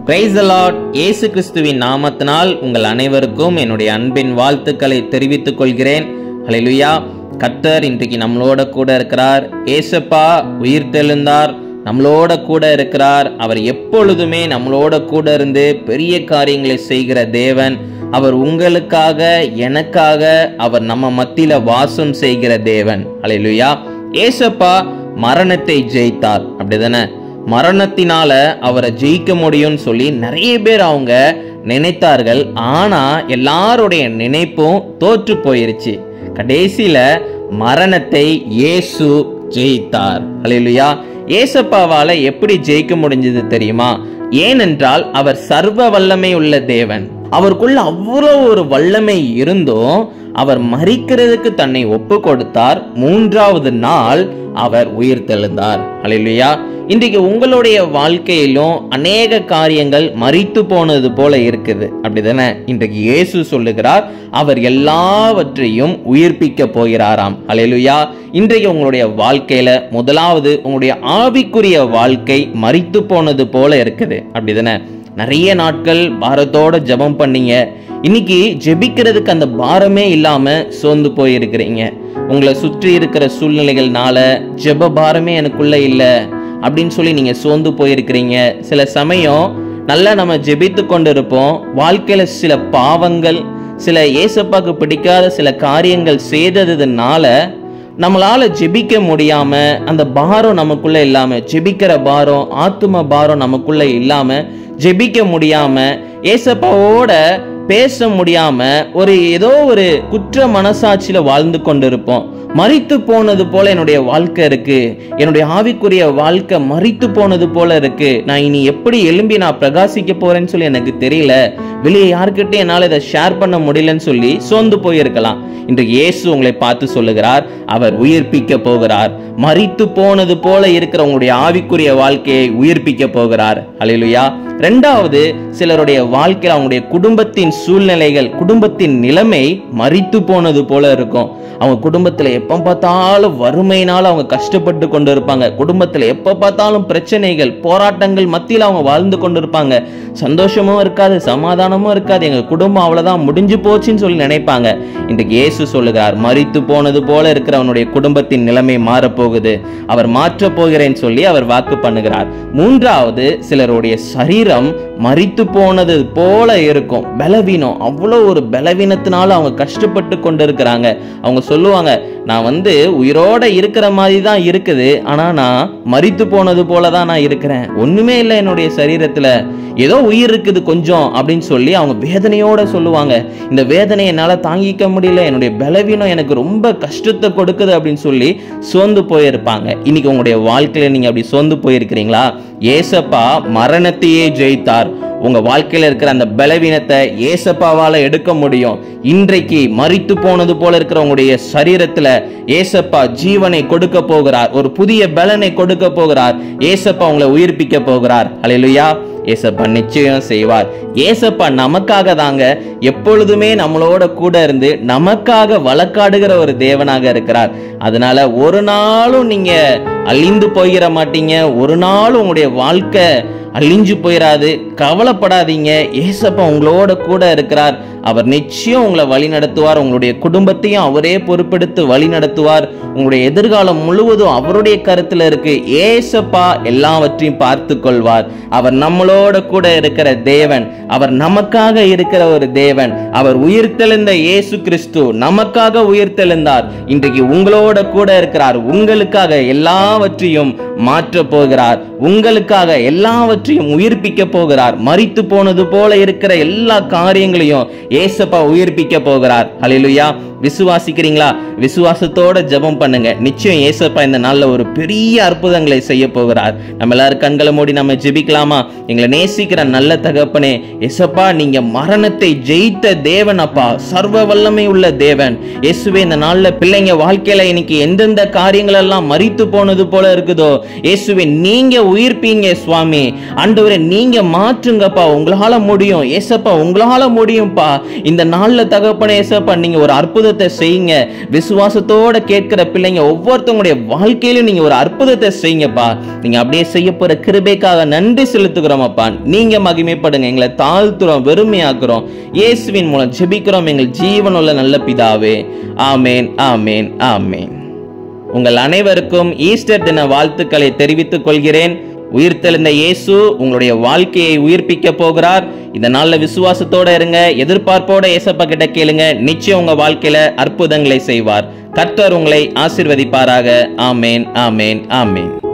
Praise the Lord. இயேசு கிறிஸ்துவின் நாமத்தினால் உங்கள் அனைவருக்கும் என்னுடைய அன்பின் வாழ்த்துக்களை தெரிவித்துக் கொள்கிறேன். ஹல்லேலூயா. கர்த்தர் இன்றைக்கு நம்மளோட கூட இருக்கிறார். ஏசப்பா உயிர்த்தெழுந்தார், நம்மளோட கூட இருக்கிறார். அவர் எப்பொழுதுமே நம்மளோட கூட இருந்து பெரிய காரியங்களை செய்கிற தேவன். அவர் உங்களுக்காக, எனக்காக அவர் நம்ம மத்தியில வாசம் செய்கிற தேவன். ஹல்லேலூயா. ஏசப்பா மரணத்தை ஜெயித்தார், அப்படிதானே? மரணத்தினால அவரை ஜெயிக்க முடியும்னு சொல்லி நிறைய பேர் அவங்க நினைத்தார்கள். ஆனா எல்லாருடைய நினைப்பும் தோற்று போயிருச்சு. கடைசியில மரணத்தை இயேசு ஜெயித்தார். ஹல்லேலூயா. ஏசப்பாவால எப்படி ஜெயிக்க முடிஞ்சது தெரியுமா? ஏனென்றால் அவர் சர்வ வல்லமை உள்ள தேவன். அவருக்குள்ள அவ்வளோ ஒரு வல்லமை இருந்தும் அவர் மரிக்கிறதுக்கு தன்னை ஒப்பு கொடுத்தார். மூன்றாவது நாள் அவர் உயிர்த்தெழுந்தார். ஹல்லேலூயா. இன்றைக்கு உங்களுடைய வாழ்க்கையிலும் அநேக காரியங்கள் மரித்து போனது போல இருக்குது, அப்படிதானே? இன்றைக்கு இயேசு சொல்லுகிறார் அவர் எல்லாவற்றையும் உயிர்ப்பிக்க போகிறாராம். ஹல்லேலூயா. இன்றைக்கு உங்களுடைய வாழ்க்கையில முதலாவது உங்களுடைய ஆவிக்குரிய வாழ்க்கை மரித்து போனது போல இருக்குது, அப்படிதானே? நிறைய நாட்கள் பாரத்தோட ஜெபம் பண்ணீங்க. இன்னைக்கு ஜெபிக்கிறதுக்கு அந்த பாரமே இல்லாம சோர்ந்து போயிருக்கிறீங்க. உங்களை சுற்றி இருக்கிற சூழ்நிலைகள்னால ஜெப பாரமே எனக்குள்ள இல்லை அப்படின்னு சொல்லி நீங்க சோர்ந்து போயிருக்கிறீங்க. சில சமயம் நல்லா நம்ம ஜெபித்து கொண்டு இருப்போம். வாழ்க்கையில சில பாவங்கள், சில ஏசப்பாக்கு பிடிக்காத சில காரியங்கள் செய்ததுனால நம்மளால ஜெபிக்க முடியாம, அந்த பாரம் நமக்குள்ள இல்லாம, ஜெபிக்கிற பாரம், ஆத்தும பாரம் நமக்குள்ள இல்லாம, ஜெபிக்க முடியாம, ஏசப்பாவோட பேச முடியாம ஏதோ ஒரு குற்ற மனசாட்சியில வாழ்ந்து கொண்டிருப்போம். மரித்து போனது போல என்னுடைய வாழ்க்கை இருக்கு, என்னுடைய ஆவிக்குரிய வாழ்க்கை மரித்து போனது போல இருக்கு. நான் இனி எப்படி எழும்பி நான் பிரகாசிக்க போறேன்னு சொல்லி எனக்கு தெரியல, வெளியே யாருக்கிட்ட என்னால இதை ஷேர் பண்ண முடியலன்னு சொல்லி சோர்ந்து போயிருக்கலாம். இன்றைக்கு இயேசு உங்களை பார்த்து சொல்லுகிறார், அவர் உயிர்ப்பிக்க போகிறார். மரித்து போனது போல இருக்கிற உங்களுடைய ஆவிக்குரிய வாழ்க்கையை உயிர்ப்பிக்க போகிறார். ஹல்லேலூயா. ரெண்டாவது, சிலருடைய வாழ்க்கையில் அவங்களுடைய குடும்பத்தின் சூழ்நிலைகள், குடும்பத்தின் நிலைமை மரித்து போனது போல இருக்கும். அவங்க குடும்பத்துல எப்ப பார்த்தாலும் வறுமையினால அவங்க கஷ்டப்பட்டு கொண்டு இருப்பாங்க. குடும்பத்துல எப்ப பார்த்தாலும் பிரச்சனைகள், போராட்டங்கள் மத்தியில் அவங்க வாழ்ந்து கொண்டு இருப்பாங்க. சந்தோஷமும் இருக்காது, சமாதானமும் இருக்காது. எங்க குடும்பம் அவ்வளவுதான், முடிஞ்சு போச்சுன்னு சொல்லி நினைப்பாங்க. இன்றைக்கு இயேசு சொல்லுகிறார், மரித்து போனது போல இருக்கிற அவனுடைய குடும்பத்தின் நிலைமை மாறப்போகுது, அவர் மாற்ற போகிறேன்னு சொல்லி அவர் வாக்கு பண்ணுகிறார். மூன்றாவது, சிலருடைய சரீரம் மரித்து போனது போல இருக்கும், பலவீனம். அவ்வளோ ஒரு பலவீனத்தினால அவங்க கஷ்டப்பட்டு கொண்டு இருக்கிறாங்க. அவங்க சொல்லுவாங்க, நான் உயிரோட இருக்கிற மாதிரி தான் இருக்குது, ஆனா நான் மரித்து போனது போலதான் நான் இருக்கிறேன், ஒண்ணுமே இல்லை என்னுடைய சரீரத்துல, ஏதோ உயிர் இருக்குது கொஞ்சம் அப்படின்னு சொல்லி அவங்க வேதனையோட சொல்லுவாங்க. இந்த வேதனையை என்னால தாங்கிக்க முடியல, என்னுடைய பலவீனம் எனக்கு ரொம்ப கஷ்டத்தை கொடுக்குது அப்படின்னு சொல்லி சோர்ந்து போயிருப்பாங்க. இன்னைக்கு உங்களுடைய வாழ்க்கையில நீங்க அப்படி சோர்ந்து போயிருக்கிறீங்களா? ஏசப்பா மரணத்தையே ஜெயித்தார். உங்க வாழ்க்கையில இருக்கிற அந்த பலவீனத்தை ஏசப்பாவால எடுக்க முடியும். இன்றைக்கு மரித்து போனது போல இருக்கிற உங்களுடைய சரீரத்துல ஏசப்பா ஜீவனை கொடுக்க போகிறார், ஒரு புதிய பலனை கொடுக்க போகிறார். ஏசப்பா உங்களை உயிர்ப்பிக்க போகிறார். ஹல்லேலூயா. ஏசப்பா நிச்சயம் செய்வார். ஏசப்பா நமக்காக தாங்க எப்பொழுதுமே நம்மளோட கூட இருந்து நமக்காக வழக்காடுகிற ஒரு தேவனாக இருக்கிறார். அதனால ஒரு நாளும் நீங்க அழிந்து போயிட மாட்டீங்க, ஒரு நாளும் உங்களுடைய வாழ்க்கை அழிஞ்சு போயிடாது. கவலைப்படாதீங்க, ஏசப்பா உங்களோட கூட இருக்கிறார். அவர் நிச்சயம் உங்களை வழி நடத்துவார். உங்களுடைய குடும்பத்தையும் அவரே பொறுப்பெடுத்து வழி நடத்துவார். உங்களுடைய எதிர்காலம் முழுவதும் அவருடைய கருத்துல இருக்கு. ஏசப்பா எல்லாவற்றையும் பார்த்து கொள்வார். அவர் நம்மளோட கூட இருக்கிற தேவன், அவர் நமக்காக இருக்கிற ஒரு தேவன். அவர் உயிர்த்தெழுந்த இயேசு கிறிஸ்து நமக்காக உயிர்த்தெழுந்தார். இன்றைக்கு உங்களோட கூட இருக்கிறார். உங்களுக்காக எல்லாவற்றையும் மாற்ற போகிறார். உங்களுக்காக எல்லாவற்றையும் உயிர்ப்பிக்க போகிறார். மரித்து போனது போல இருக்கிற எல்லா காரியங்களையும் ஏசப்பா உயிர்ப்பிக்க போகிறார். ஹல்லேலூயா. விசுவாசிக்கிறீங்களா? விசுவாசத்தோட ஜெபம் பண்ணுங்க. நிச்சயம் ஏசப்பா இந்த நாள்ல ஒரு பெரிய அற்புதங்களை செய்ய போகிறார். நம்ம எல்லாரும் கண்களை மூடி நம்ம ஜெபிக்கலாமா? எங்களை நேசிக்கிற நல்ல தகப்பனே, ஏசப்பா நீங்க மரணத்தை ஜெயித்த தேவன் அப்பா, சர்வ வல்லமை உள்ள தேவன். இயேசுவே, இந்த நாள்ல பிள்ளைங்க வாழ்க்கையில இன்னைக்கு எந்தெந்த காரியங்கள் எல்லாம் மரித்து போனது போல இருக்குதோ, இயேசுவே நீங்க உயிர்ப்பீங்க சுவாமி. ஆண்டவரே நீங்க மாற்றுங்கப்பா, உங்களால முடியும் ஏசப்பா, உங்களால முடியும்பா. இந்த நாள்ல தகப்பனே ஏசப்பா, நீங்க ஒரு அற்புதத்தை செய்யுங்க. விசுவாசத்தோட கேட்கிற பிள்ளைங்க ஒவ்வொருத்தவங்களுடைய வாழ்க்கையிலும் நீங்க ஒரு அற்புதத்தை செய்யுங்கப்பா. நீங்க அப்படியே செய்ய போற கிருபைக்காக நன்றி செலுத்துகிறோம் அப்பா. நீங்க மகிமைப்படுங்க, எங்களை தாழ்த்துறோம், வெறுமையாக்குறோம். இயேசுவின் மூலம் ஜெபிக்கிறோம் எங்கள் ஜீவனுள்ள நல்ல பிதாவே. ஆமேன், ஆமேன், ஆமேன். உங்கள் அனைவருக்கும் ஈஸ்டர் தின வாழ்த்துக்களை தெரிவித்துக் கொள்கிறேன். உயிர்த்தெழுந்த இயேசு உங்களுடைய வாழ்க்கையை உயிர்ப்பிக்க போகிறார். இந்த நாள்ல விசுவாசத்தோட இருங்க, எதிர்பார்ப்போட ஏசப்பா கிட்ட கேளுங்க. நிச்சயம் உங்க வாழ்க்கையில அற்புதங்களை செய்வார். கர்த்தர் உங்களை ஆசீர்வதிப்பாராக. ஆமேன், ஆமேன், ஆமேன்.